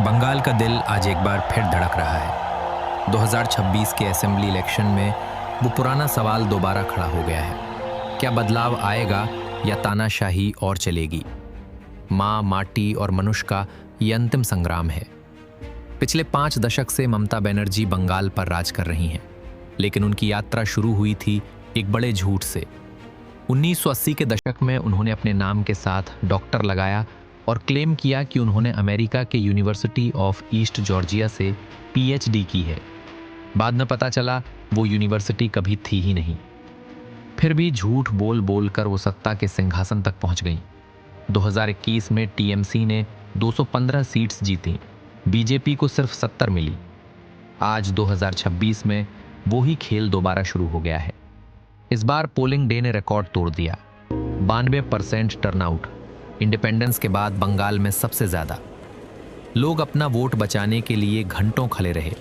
बंगाल का दिल आज एक बार फिर धड़क रहा है। 2026 के असेंबली इलेक्शन में वो पुराना सवाल दोबारा खड़ा हो गया है। क्या बदलाव आएगा या तानाशाही और चलेगी? माँ, माटी और मनुष्य का ये अंतिम संग्राम है। पिछले 5 दशक से ममता बनर्जी बंगाल पर राज कर रही हैं, लेकिन उनकी यात्रा शुरू हुई थी एक बड़े झूठ से। 1980 के दशक में उन्होंने अपने नाम के साथ डॉक्टर लगाया और क्लेम किया कि उन्होंने अमेरिका के यूनिवर्सिटी ऑफ ईस्ट जॉर्जिया से पीएचडी की है। बाद में पता चला वो यूनिवर्सिटी कभी थी ही नहीं। फिर भी झूठ बोल बोल कर वो सत्ता के सिंहासन तक पहुंच गई। 2021 में टीएमसी ने 215 सीट्स जीती, बीजेपी को सिर्फ 70 मिली। आज 2026 में वो ही खेल दोबारा शुरू हो गया है। इस बार पोलिंग डे ने रिकॉर्ड तोड़ दिया। 92% टर्नआउट, इंडिपेंडेंस के बाद बंगाल में सबसे ज्यादा। लोग अपना वोट बचाने के लिए घंटों खड़े रहे,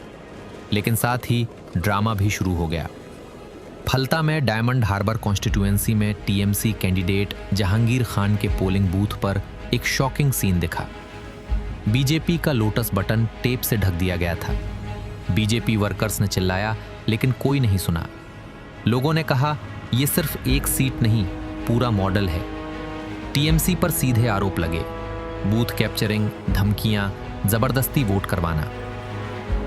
लेकिन साथ ही ड्रामा भी शुरू हो गया। फलता में डायमंड हार्बर कॉन्स्टिट्यूएंसी में टीएमसी कैंडिडेट जहांगीर खान के पोलिंग बूथ पर एक शॉकिंग सीन दिखा। बीजेपी का लोटस बटन टेप से ढक दिया गया था। बीजेपी वर्कर्स ने चिल्लाया, लेकिन कोई नहीं सुना। लोगों ने कहा, यह सिर्फ एक सीट नहीं, पूरा मॉडल है। टीएमसी पर सीधे आरोप लगे, बूथ कैप्चरिंग, धमकियां, जबरदस्ती वोट करवाना।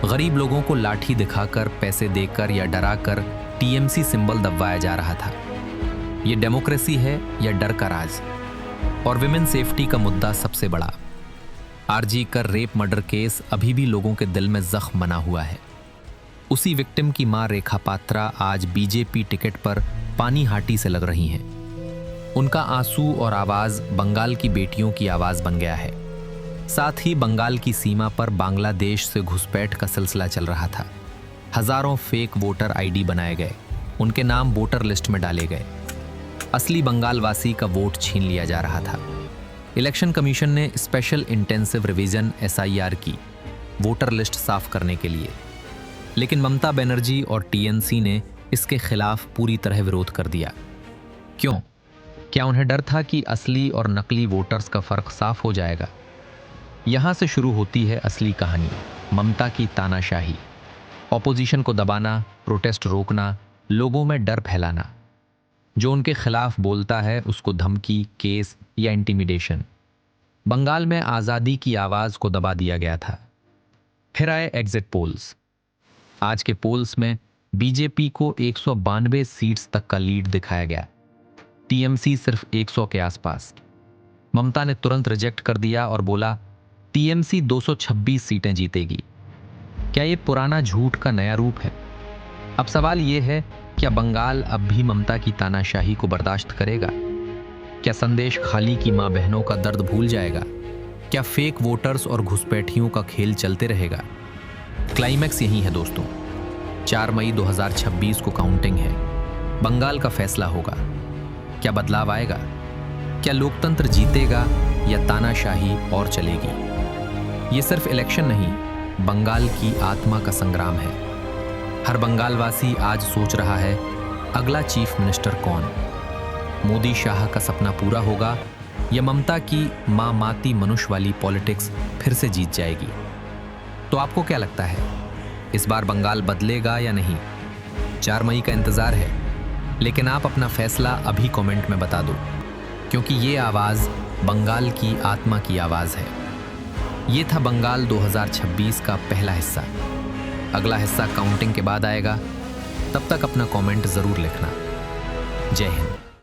गरीब लोगों को लाठी दिखाकर, पैसे देकर या डराकर टीएमसी सिंबल दबवाया जा रहा था। यह डेमोक्रेसी है या डर का राज? और विमेन सेफ्टी का मुद्दा सबसे बड़ा। आरजी कर रेप मर्डर केस अभी भी लोगों के दिल में जख्म बना हुआ है। उसी विक्टिम की मां रेखा पात्रा आज बीजेपी टिकट पर पानीहाटी से लग रही हैं। उनका आंसू और आवाज बंगाल की बेटियों की आवाज बन गया है। साथ ही बंगाल की सीमा पर बांग्लादेश से घुसपैठ का सिलसिला चल रहा था। हजारों फेक वोटर आईडी बनाए गए, उनके नाम वोटर लिस्ट में डाले गए। असली बंगाल वासी का वोट छीन लिया जा रहा था। इलेक्शन कमीशन ने स्पेशल इंटेंसिव रिवीजन एसआईआर की, वोटर लिस्ट साफ करने के लिए, लेकिन ममता बनर्जी और टीएमसी ने इसके खिलाफ पूरी तरह विरोध कर दिया। क्यों? क्या उन्हें डर था कि असली और नकली वोटर्स का फर्क साफ हो जाएगा? यहां से शुरू होती है असली कहानी, ममता की तानाशाही। ऑपोजिशन को दबाना, प्रोटेस्ट रोकना, लोगों में डर फैलाना। जो उनके खिलाफ बोलता है उसको धमकी, केस या इंटिमिडेशन। बंगाल में आज़ादी की आवाज़ को दबा दिया गया था। फिर आए एग्जिट पोल्स। आज के पोल्स में बीजेपी को 192 सीट्स तक का लीड दिखाया गया, टीएमसी सिर्फ 100 के आसपास। ममता ने तुरंत रिजेक्ट कर दिया और बोला, टीएमसी 226 सीटें जीतेगी। क्या ये पुराना झूठ का नया रूप है? अब सवाल ये है, क्या बंगाल अब भी ममता की तानाशाही को बर्दाश्त करेगा? क्या संदेश खाली की मां बहनों का दर्द भूल जाएगा? क्या फेक वोटर्स और घुसपैठियों का खेल चलते रहेगा? क्लाइमैक्स यही है दोस्तों। 4 मई 2026 को काउंटिंग है। बंगाल का फैसला होगा। क्या बदलाव आएगा? क्या लोकतंत्र जीतेगा या तानाशाही और चलेगी? ये सिर्फ इलेक्शन नहीं, बंगाल की आत्मा का संग्राम है। हर बंगालवासी आज सोच रहा है, अगला चीफ मिनिस्टर कौन? मोदी शाह का सपना पूरा होगा या ममता की मां माती मनुष्य वाली पॉलिटिक्स फिर से जीत जाएगी? तो आपको क्या लगता है, इस बार बंगाल बदलेगा या नहीं? 4 मई का इंतजार है, लेकिन आप अपना फैसला अभी कमेंट में बता दो, क्योंकि ये आवाज़ बंगाल की आत्मा की आवाज़ है। ये था बंगाल 2026 का पहला हिस्सा। अगला हिस्सा काउंटिंग के बाद आएगा। तब तक अपना कमेंट ज़रूर लिखना। जय हिंद।